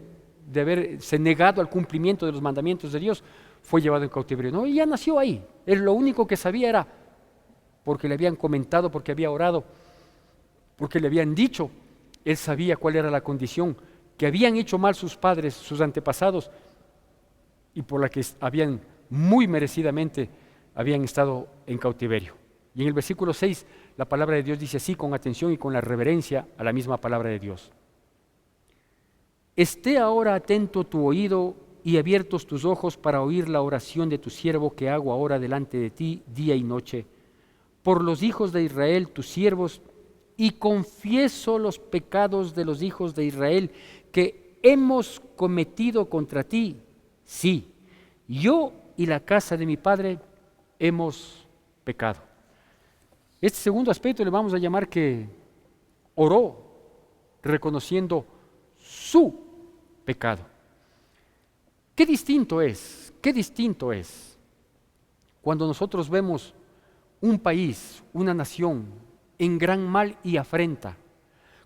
haberse negado al cumplimiento de los mandamientos de Dios, fue llevado en cautiverio. No, y ya nació ahí. Él lo único que sabía era porque le habían comentado, porque había orado, porque le habían dicho. Él sabía cuál era la condición que habían hecho mal sus padres, sus antepasados, y por la que habían muy merecidamente habían estado en cautiverio. Y en el versículo 6 la palabra de Dios dice así, con atención y con la reverencia a la misma palabra de Dios: esté ahora atento tu oído y abiertos tus ojos para oír la oración de tu siervo que hago ahora delante de ti día y noche, por los hijos de Israel, tus siervos, y confieso los pecados de los hijos de Israel que hemos cometido contra ti. Sí, yo y la casa de mi padre hemos pecado. Este segundo aspecto le vamos a llamar que oró reconociendo su pecado. Qué distinto es cuando nosotros vemos un país, una nación en gran mal y afrenta,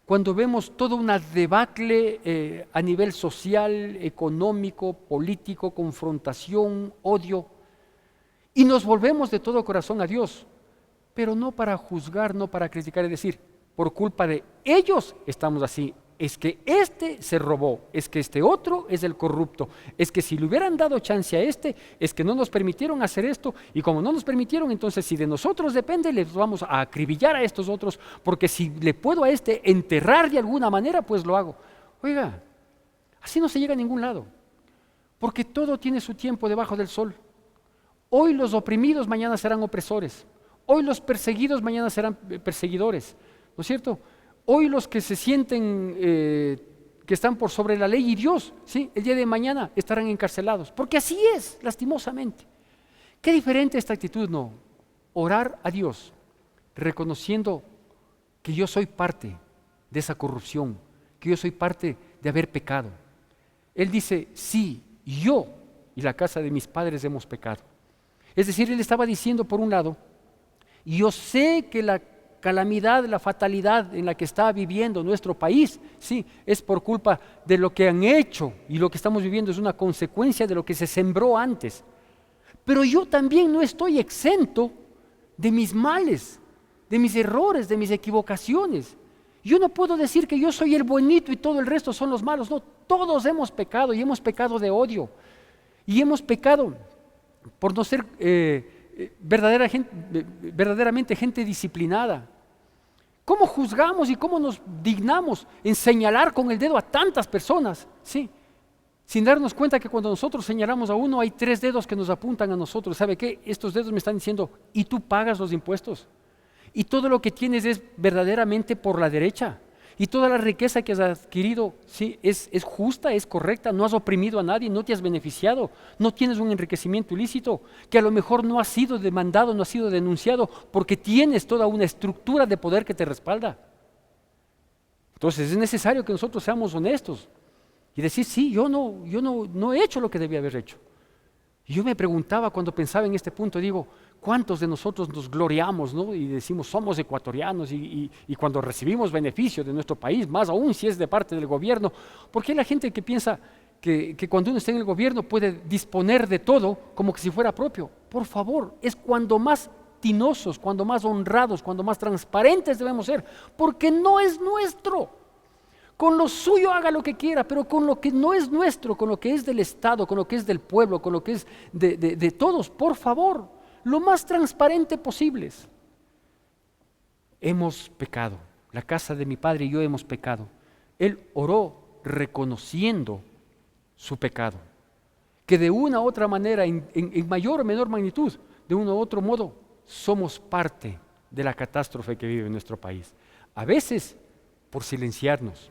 cuando vemos toda una debacle a nivel social, económico, político, confrontación, odio, y nos volvemos de todo corazón a Dios, pero no para juzgar, no para criticar y decir, por culpa de ellos estamos así, es que este se robó, es que este otro es el corrupto, es que si le hubieran dado chance a este, es que no nos permitieron hacer esto, y como no nos permitieron, entonces si de nosotros depende, les vamos a acribillar a estos otros, porque si le puedo a este enterrar de alguna manera, pues lo hago. Oiga, así no se llega a ningún lado, porque todo tiene su tiempo debajo del sol. Hoy los oprimidos mañana serán opresores, hoy los perseguidos mañana serán perseguidores, ¿no es cierto? Hoy los que se sienten que están por sobre la ley y Dios, ¿sí? El día de mañana estarán encarcelados, porque así es, lastimosamente. Qué diferente esta actitud, ¿no? Orar a Dios, reconociendo que yo soy parte de esa corrupción, que yo soy parte de haber pecado. Él dice, sí, yo y la casa de mis padres hemos pecado. Es decir, él estaba diciendo por un lado, yo sé que la calamidad, la fatalidad en la que está viviendo nuestro país, sí, es por culpa de lo que han hecho, y lo que estamos viviendo es una consecuencia de lo que se sembró antes. Pero yo también no estoy exento de mis males, de mis errores, de mis equivocaciones. Yo no puedo decir que yo soy el buenito y todo el resto son los malos. No, todos hemos pecado, y hemos pecado de odio, y hemos pecado por no ser verdaderamente gente disciplinada. ¿Cómo juzgamos y cómo nos dignamos en señalar con el dedo a tantas personas? Sí, sin darnos cuenta que cuando nosotros señalamos a uno hay 3 dedos que nos apuntan a nosotros. ¿Sabe qué? Estos dedos me están diciendo, ¿y tú pagas los impuestos? Y todo lo que tienes es verdaderamente por la derecha. Y toda la riqueza que has adquirido, sí, es justa, es correcta, no has oprimido a nadie, no te has beneficiado, no tienes un enriquecimiento ilícito, que a lo mejor no ha sido demandado, no ha sido denunciado, porque tienes toda una estructura de poder que te respalda. Entonces es necesario que nosotros seamos honestos y decir, sí, yo no he hecho lo que debía haber hecho. Y yo me preguntaba cuando pensaba en este punto, digo, ¿cuántos de nosotros nos gloriamos, ¿no? Y decimos, somos ecuatorianos y cuando recibimos beneficio de nuestro país, más aún si es de parte del gobierno? ¿Por qué hay la gente que piensa que cuando uno está en el gobierno puede disponer de todo como que si fuera propio? Por favor, es cuando más tinosos, cuando más honrados, cuando más transparentes debemos ser, porque no es nuestro. Con lo suyo haga lo que quiera, pero con lo que no es nuestro, con lo que es del Estado, con lo que es del pueblo, con lo que es de todos, por favor, lo más transparente posibles. Hemos pecado, la casa de mi padre y yo hemos pecado. Él oró reconociendo su pecado, que de una u otra manera, en mayor o menor magnitud, de uno u otro modo, somos parte de la catástrofe que vive nuestro país. A veces por silenciarnos,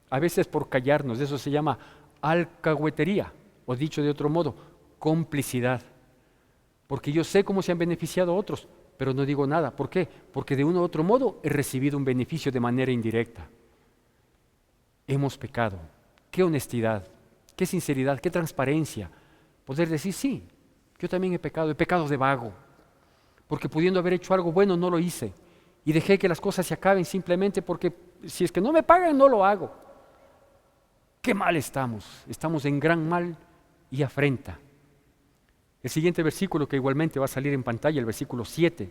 a veces por callarnos. Eso se llama alcahuetería, o dicho de otro modo, complicidad. Porque yo sé cómo se han beneficiado otros, pero no digo nada. ¿Por qué? Porque de uno u otro modo he recibido un beneficio de manera indirecta. Hemos pecado. Qué honestidad, qué sinceridad, qué transparencia. Poder decir, sí, yo también he pecado de vago, porque pudiendo haber hecho algo bueno no lo hice y dejé que las cosas se acaben simplemente porque si es que no me pagan no lo hago. Qué mal estamos en gran mal y afrenta. El siguiente versículo que igualmente va a salir en pantalla, el versículo 7,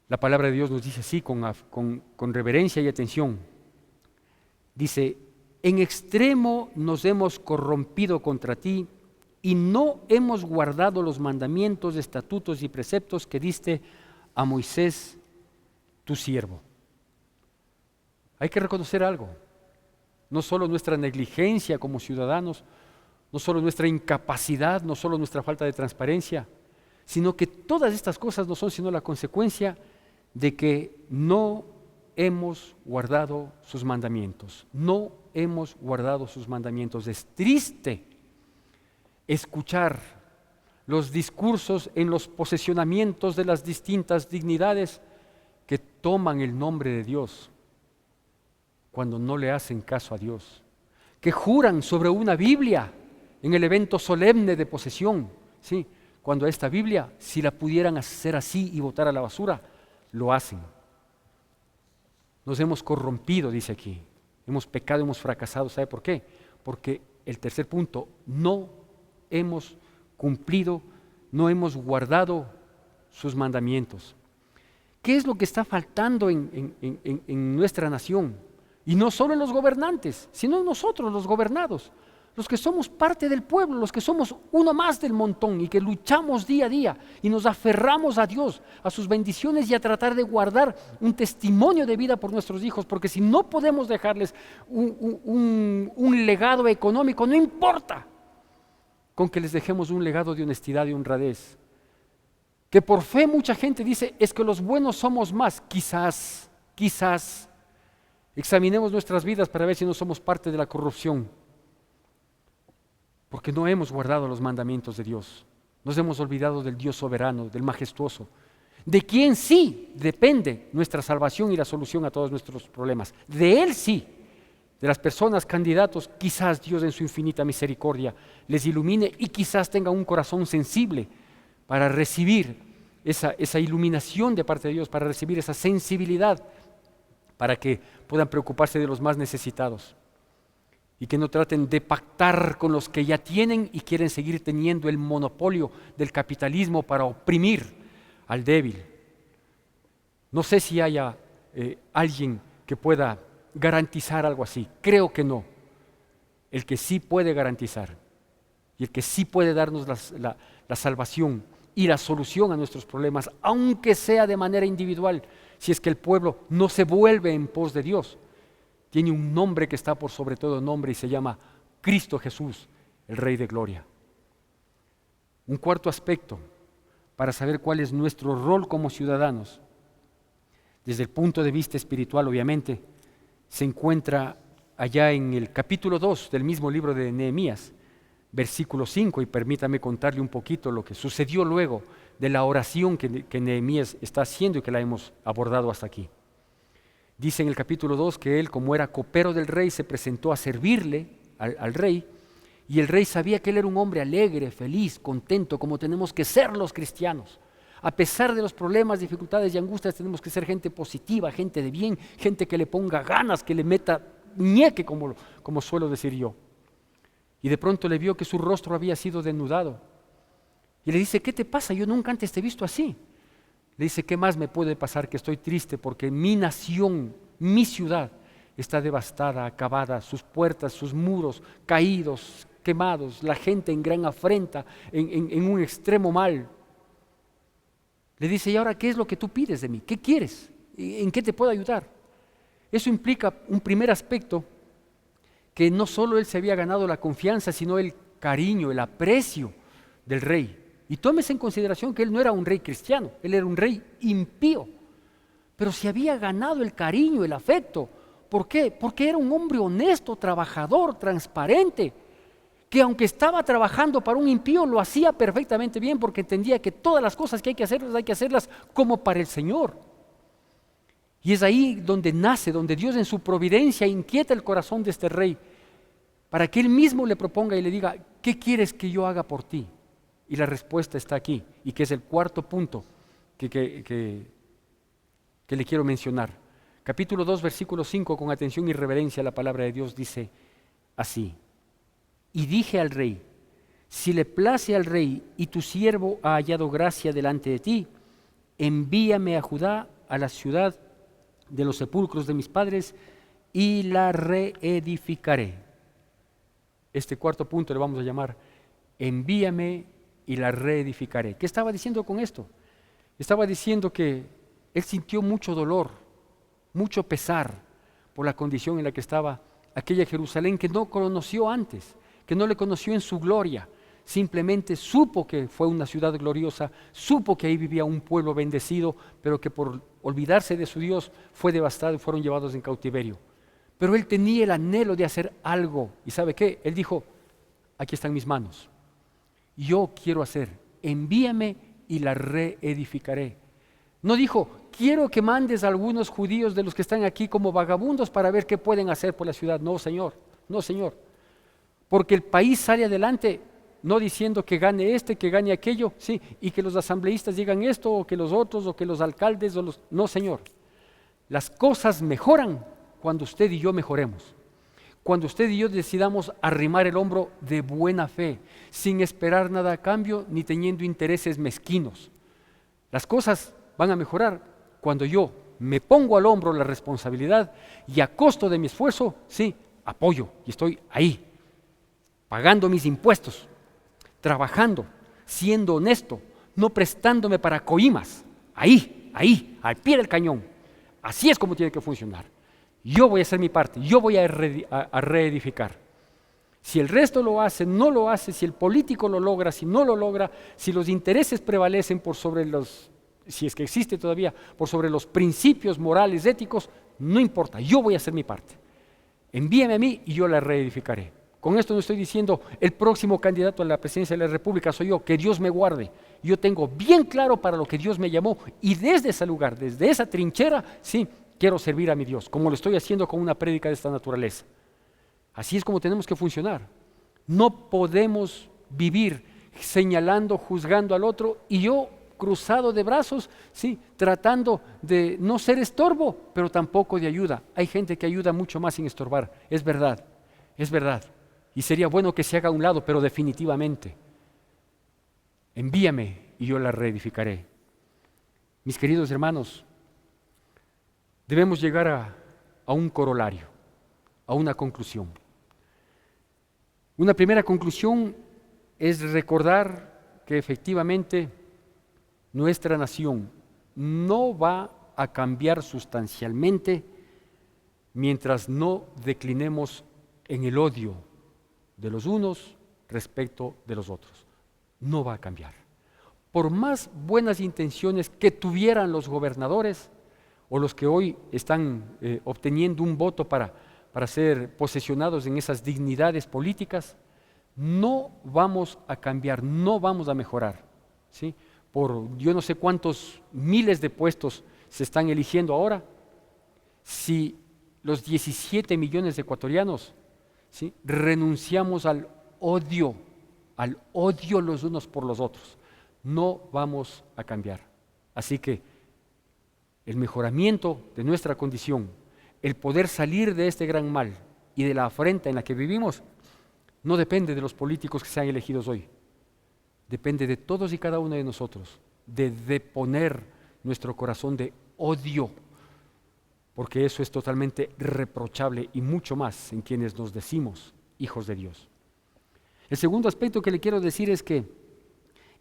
la palabra de Dios nos dice así con reverencia y atención. Dice, en extremo nos hemos corrompido contra ti y no hemos guardado los mandamientos, estatutos y preceptos que diste a Moisés, tu siervo. Hay que reconocer algo, no solo nuestra negligencia como ciudadanos, no solo nuestra incapacidad, no solo nuestra falta de transparencia, sino que todas estas cosas no son sino la consecuencia de que no hemos guardado sus mandamientos. No hemos guardado sus mandamientos. Es triste escuchar los discursos en los posesionamientos de las distintas dignidades que toman el nombre de Dios cuando no le hacen caso a Dios, que juran sobre una Biblia en el evento solemne de posesión, ¿sí? Cuando a esta Biblia, si la pudieran hacer así y botar a la basura, lo hacen. Nos hemos corrompido, dice aquí, hemos pecado, hemos fracasado. ¿Sabe por qué? Porque el tercer punto, no hemos cumplido, no hemos guardado sus mandamientos. ¿Qué es lo que está faltando en nuestra nación? Y no solo en los gobernantes, sino en nosotros, los gobernados, los que somos parte del pueblo, los que somos uno más del montón y que luchamos día a día y nos aferramos a Dios, a sus bendiciones y a tratar de guardar un testimonio de vida por nuestros hijos, porque si no podemos dejarles un legado económico, no importa con que les dejemos un legado de honestidad y honradez. Que por fe mucha gente dice, es que los buenos somos más. Quizás examinemos nuestras vidas para ver si no somos parte de la corrupción, porque no hemos guardado los mandamientos de Dios. Nos hemos olvidado del Dios soberano, del majestuoso, de quien sí depende nuestra salvación y la solución a todos nuestros problemas. De Él sí. De las personas, candidatos, quizás Dios en su infinita misericordia les ilumine y quizás tenga un corazón sensible para recibir esa iluminación de parte de Dios, para recibir esa sensibilidad, para que puedan preocuparse de los más necesitados y que no traten de pactar con los que ya tienen y quieren seguir teniendo el monopolio del capitalismo para oprimir al débil. No sé si haya alguien que pueda garantizar algo así. Creo que no. El que sí puede garantizar y el que sí puede darnos la salvación y la solución a nuestros problemas, aunque sea de manera individual, si es que el pueblo no se vuelve en pos de Dios, tiene un nombre que está por sobre todo nombre y se llama Cristo Jesús, el Rey de Gloria. Un cuarto aspecto para saber cuál es nuestro rol como ciudadanos, desde el punto de vista espiritual obviamente, se encuentra allá en el capítulo 2 del mismo libro de Nehemías, versículo 5, y permítame contarle un poquito lo que sucedió luego de la oración que Nehemías está haciendo y que la hemos abordado hasta aquí. Dice en el capítulo 2 que él, como era copero del rey, se presentó a servirle al rey, y el rey sabía que él era un hombre alegre, feliz, contento, como tenemos que ser los cristianos. A pesar de los problemas, dificultades y angustias, tenemos que ser gente positiva, gente de bien, gente que le ponga ganas, que le meta ñeque, como suelo decir yo. Y de pronto le vio que su rostro había sido desnudado. Y le dice, ¿qué te pasa? Yo nunca antes te he visto así. Le dice, ¿qué más me puede pasar? Que estoy triste porque mi nación, mi ciudad, está devastada, acabada, sus puertas, sus muros caídos, quemados, la gente en gran afrenta, en un extremo mal. Le dice, ¿y ahora qué es lo que tú pides de mí? ¿Qué quieres? ¿En qué te puedo ayudar? Eso implica un primer aspecto, que no solo él se había ganado la confianza, sino el cariño, el aprecio del rey. Y tómese en consideración que él no era un rey cristiano, él era un rey impío, pero se había ganado el cariño, el afecto. ¿Por qué? Porque era un hombre honesto, trabajador, transparente, que aunque estaba trabajando para un impío, lo hacía perfectamente bien porque entendía que todas las cosas que hay que hacerlas como para el Señor. Y es ahí donde nace, donde Dios en su providencia inquieta el corazón de este rey, para que él mismo le proponga y le diga, ¿qué quieres que yo haga por ti? Y la respuesta está aquí, y que es el cuarto punto que le quiero mencionar. Capítulo 2, versículo 5, con atención y reverencia la palabra de Dios dice así: y dije al rey, si le place al rey y tu siervo ha hallado gracia delante de ti, envíame a Judá, a la ciudad de los sepulcros de mis padres, y la reedificaré. Este cuarto punto le vamos a llamar, envíame y la reedificaré. ¿Qué estaba diciendo con esto? Estaba diciendo que él sintió mucho dolor, mucho pesar por la condición en la que estaba aquella Jerusalén que no conoció antes, que no le conoció en su gloria. Simplemente supo que fue una ciudad gloriosa, supo que ahí vivía un pueblo bendecido, pero que por olvidarse de su Dios fue devastado y fueron llevados en cautiverio. Pero él tenía el anhelo de hacer algo. ¿Y sabe qué? Él dijo, aquí están mis manos. Yo quiero hacer, envíame y la reedificaré. No dijo, quiero que mandes a algunos judíos de los que están aquí como vagabundos para ver qué pueden hacer por la ciudad. No, Señor, no, Señor. Porque el país sale adelante no diciendo que gane este, que gane aquello, sí, y que los asambleístas digan esto, o que los otros, o que los alcaldes, No, Señor. Las cosas mejoran cuando usted y yo mejoremos. Cuando usted y yo decidamos arrimar el hombro de buena fe, sin esperar nada a cambio, ni teniendo intereses mezquinos. Las cosas van a mejorar cuando yo me pongo al hombro la responsabilidad y a costo de mi esfuerzo, sí, apoyo y estoy ahí, pagando mis impuestos, trabajando, siendo honesto, no prestándome para coimas, ahí, al pie del cañón. Así es como tiene que funcionar. Yo voy a hacer mi parte, yo voy a reedificar. Si el resto lo hace, no lo hace, si el político lo logra, si no lo logra, si los intereses prevalecen por sobre si es que existe todavía, por sobre los principios morales, éticos, no importa, yo voy a hacer mi parte. Envíame a mí y yo la reedificaré. Con esto no estoy diciendo el próximo candidato a la presidencia de la República soy yo, que Dios me guarde. Yo tengo bien claro para lo que Dios me llamó y desde ese lugar, desde esa trinchera, sí, quiero servir a mi Dios, como lo estoy haciendo con una prédica de esta naturaleza. Así es como tenemos que funcionar. No podemos vivir señalando, juzgando al otro y yo cruzado de brazos, sí, tratando de no ser estorbo, pero tampoco de ayuda. Hay gente que ayuda mucho más sin estorbar, es verdad. Y sería bueno que se haga a un lado, pero definitivamente. Envíame y yo la reedificaré. Mis queridos hermanos, debemos llegar a un corolario, a una conclusión. Una primera conclusión es recordar que efectivamente nuestra nación no va a cambiar sustancialmente mientras no declinemos en el odio de los unos respecto de los otros. No va a cambiar. Por más buenas intenciones que tuvieran los gobernadores o los que hoy están obteniendo un voto para ser posesionados en esas dignidades políticas, no vamos a cambiar, no vamos a mejorar, ¿sí? Por yo no sé cuántos miles de puestos se están eligiendo ahora, si los 17 millones de ecuatorianos, ¿sí?, renunciamos al odio los unos por los otros, no vamos a cambiar. Así que el mejoramiento de nuestra condición, el poder salir de este gran mal y de la afrenta en la que vivimos, no depende de los políticos que sean elegidos hoy. Depende de todos y cada uno de nosotros, de deponer nuestro corazón de odio, porque eso es totalmente reprochable y mucho más en quienes nos decimos hijos de Dios. El segundo aspecto que le quiero decir es que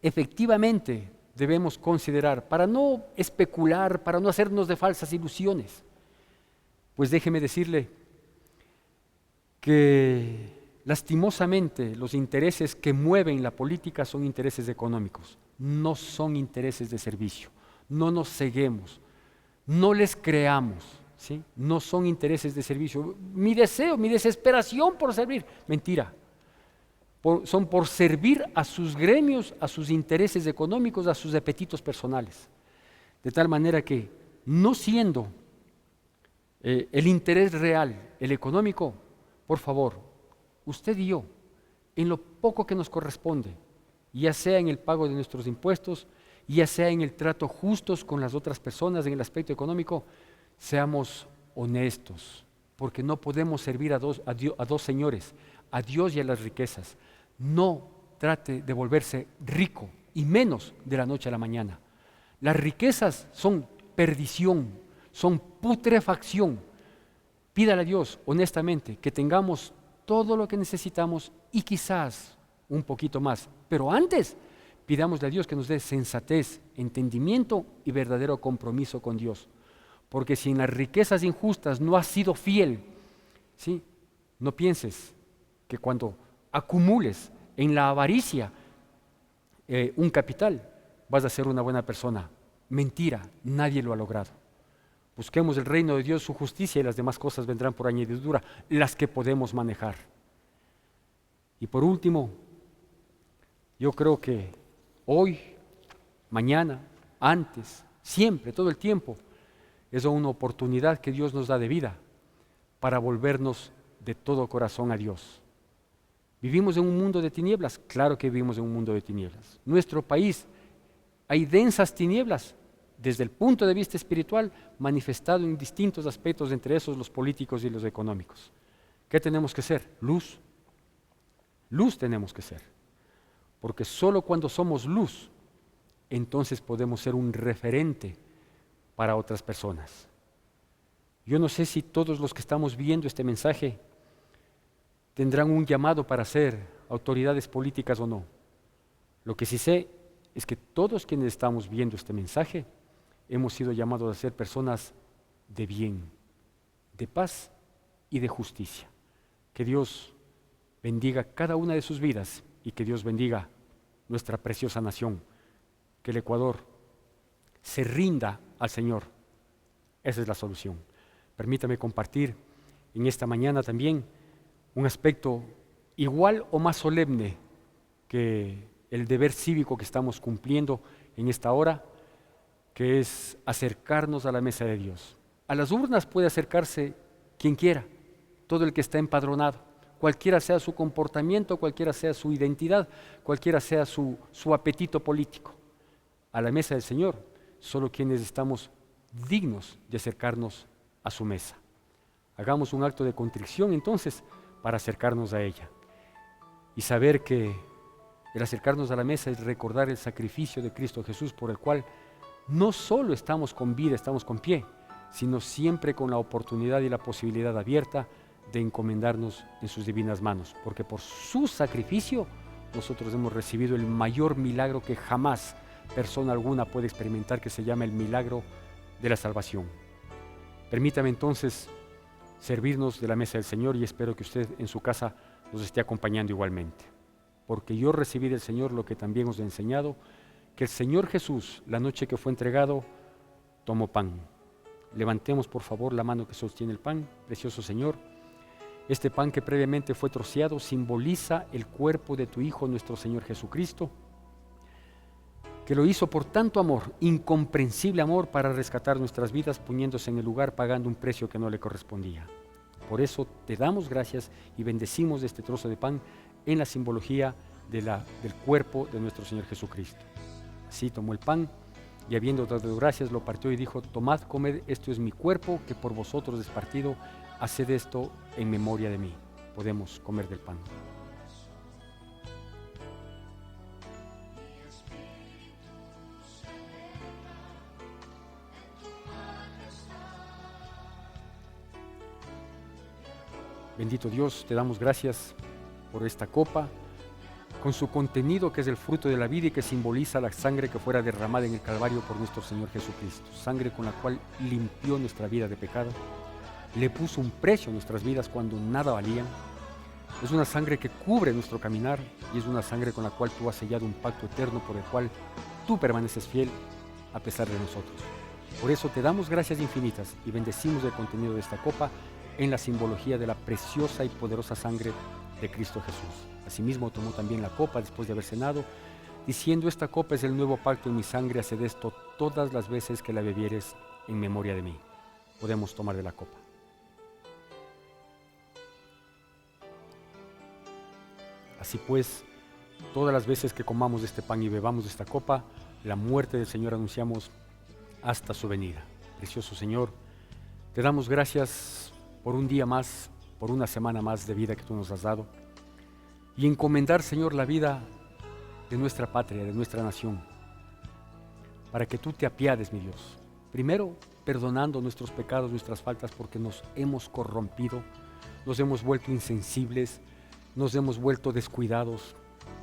efectivamente debemos considerar, para no especular, para no hacernos de falsas ilusiones, pues déjeme decirle que lastimosamente los intereses que mueven la política son intereses económicos, no son intereses de servicio. No nos ceguemos, no les creamos, ¿sí? No son intereses de servicio. Mi deseo, mi desesperación por servir, mentira. son por servir a sus gremios, a sus intereses económicos, a sus apetitos personales. De tal manera que, no siendo el interés real, el económico, por favor, usted y yo, en lo poco que nos corresponde, ya sea en el pago de nuestros impuestos, ya sea en el trato justos con las otras personas en el aspecto económico, seamos honestos, porque no podemos servir a dos señores, a Dios y a las riquezas. No trate de volverse rico, y menos de la noche a la mañana. Las riquezas son perdición, son putrefacción. Pídale a Dios honestamente que tengamos todo lo que necesitamos y quizás un poquito más, pero antes pidámosle a Dios que nos dé sensatez, entendimiento y verdadero compromiso con Dios. Porque si en las riquezas injustas no has sido fiel, ¿sí?, no pienses que cuando acumules en la avaricia un capital, vas a ser una buena persona. Mentira, nadie lo ha logrado. Busquemos el reino de Dios, su justicia, y las demás cosas vendrán por añadidura, las que podemos manejar. Y por último, yo creo que hoy, mañana, antes, siempre, todo el tiempo, es una oportunidad que Dios nos da de vida para volvernos de todo corazón a Dios. ¿Vivimos en un mundo de tinieblas? Claro que vivimos en un mundo de tinieblas. Nuestro país, hay densas tinieblas desde el punto de vista espiritual, manifestado en distintos aspectos, entre esos los políticos y los económicos. ¿Qué tenemos que ser? Luz. Luz tenemos que ser. Porque solo cuando somos luz, entonces podemos ser un referente para otras personas. Yo no sé si todos los que estamos viendo este mensaje tendrán un llamado para ser autoridades políticas o no. Lo que sí sé es que todos quienes estamos viendo este mensaje hemos sido llamados a ser personas de bien, de paz y de justicia. Que Dios bendiga cada una de sus vidas y que Dios bendiga nuestra preciosa nación. Que el Ecuador se rinda al Señor. Esa es la solución. Permítame compartir en esta mañana también un aspecto igual o más solemne que el deber cívico que estamos cumpliendo en esta hora, que es acercarnos a la mesa de Dios. A las urnas puede acercarse quien quiera, todo el que está empadronado, cualquiera sea su comportamiento, cualquiera sea su identidad, cualquiera sea su apetito político. A la mesa del Señor, solo quienes estamos dignos de acercarnos a su mesa. Hagamos un acto de contrición entonces para acercarnos a ella y saber que el acercarnos a la mesa es recordar el sacrificio de Cristo Jesús, por el cual no solo estamos con vida, estamos con pie, sino siempre con la oportunidad y la posibilidad abierta de encomendarnos en sus divinas manos, porque por su sacrificio nosotros hemos recibido el mayor milagro que jamás persona alguna puede experimentar, que se llama el milagro de la salvación. Permítame entonces servirnos de la mesa del Señor, y espero que usted en su casa nos esté acompañando igualmente, porque yo recibí del Señor lo que también os he enseñado, que el Señor Jesús, la noche que fue entregado, tomó pan. Levantemos por favor la mano que sostiene el pan. Precioso Señor, este pan que previamente fue troceado simboliza el cuerpo de tu Hijo, nuestro Señor Jesucristo, que lo hizo por tanto amor, incomprensible amor, para rescatar nuestras vidas, poniéndose en el lugar, pagando un precio que no le correspondía. Por eso te damos gracias y bendecimos este trozo de pan en la simbología del cuerpo de nuestro Señor Jesucristo. Así tomó el pan y, habiendo dado gracias, lo partió y dijo: tomad, comed, esto es mi cuerpo que por vosotros es partido, haced esto en memoria de mí. Podemos comer del pan. Bendito Dios, te damos gracias por esta copa, con su contenido que es el fruto de la vida y que simboliza la sangre que fuera derramada en el Calvario por nuestro Señor Jesucristo, sangre con la cual limpió nuestra vida de pecado, le puso un precio a nuestras vidas cuando nada valían. Es una sangre que cubre nuestro caminar y es una sangre con la cual tú has sellado un pacto eterno por el cual tú permaneces fiel a pesar de nosotros. Por eso te damos gracias infinitas y bendecimos el contenido de esta copa en la simbología de la preciosa y poderosa sangre de Cristo Jesús. Asimismo tomó también la copa después de haber cenado, diciendo: esta copa es el nuevo pacto en mi sangre, haced esto todas las veces que la bebieres en memoria de mí. Podemos tomar de la copa. Así pues, todas las veces que comamos de este pan y bebamos de esta copa, la muerte del Señor anunciamos hasta su venida. Precioso Señor, te damos gracias por un día más, por una semana más de vida que tú nos has dado, y encomendar, Señor, la vida de nuestra patria, de nuestra nación, para que tú te apiades, mi Dios. Primero, perdonando nuestros pecados, nuestras faltas, porque nos hemos corrompido, nos hemos vuelto insensibles, nos hemos vuelto descuidados,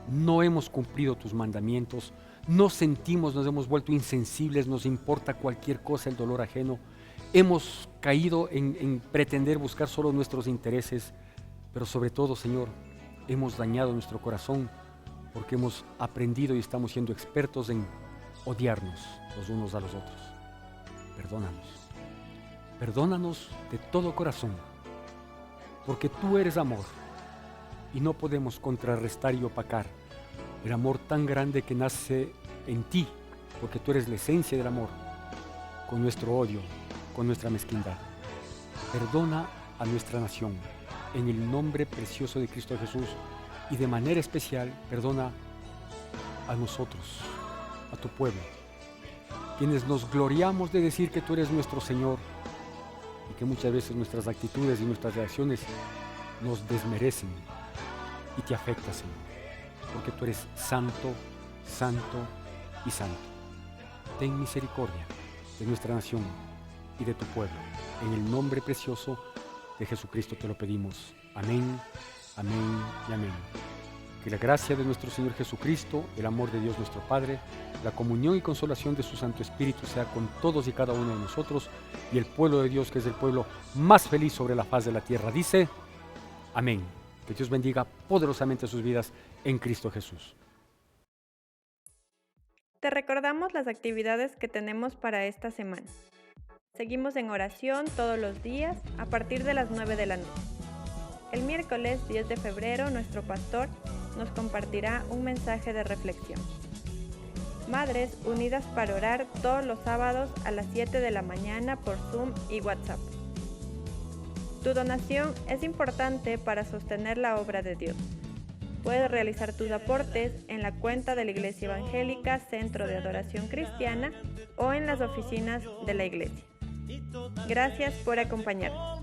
no hemos cumplido tus mandamientos, no sentimos, nos hemos vuelto insensibles, nos importa cualquier cosa el dolor ajeno, hemos caído en pretender buscar solo nuestros intereses, pero sobre todo, Señor, hemos dañado nuestro corazón porque hemos aprendido y estamos siendo expertos en odiarnos los unos a los otros. Perdónanos de todo corazón, porque tú eres amor y no podemos contrarrestar y opacar el amor tan grande que nace en ti, porque tú eres la esencia del amor, con nuestro odio, con nuestra mezquindad. Perdona a nuestra nación, en el nombre precioso de Cristo Jesús, y de manera especial perdona a nosotros, a tu pueblo, quienes nos gloriamos de decir que tú eres nuestro Señor, y que muchas veces nuestras actitudes y nuestras reacciones nos desmerecen y te afecta, Señor, porque tú eres santo, santo y santo. Ten misericordia de nuestra nación y de tu pueblo. En el nombre precioso de Jesucristo te lo pedimos. Amén, amén y amén. Que la gracia de nuestro Señor Jesucristo, el amor de Dios nuestro Padre, la comunión y consolación de su Santo Espíritu sea con todos y cada uno de nosotros, y el pueblo de Dios, que es el pueblo más feliz sobre la faz de la tierra, dice: amén. Que Dios bendiga poderosamente sus vidas en Cristo Jesús. Te recordamos las actividades que tenemos para esta semana. Seguimos en oración todos los días a partir de las 9 de la noche. El miércoles 10 de febrero nuestro pastor nos compartirá un mensaje de reflexión. Madres unidas para orar todos los sábados a las 7 de la mañana por Zoom y WhatsApp. Tu donación es importante para sostener la obra de Dios. Puedes realizar tus aportes en la cuenta de la Iglesia Evangélica Centro de Adoración Cristiana o en las oficinas de la Iglesia. Gracias por acompañarnos.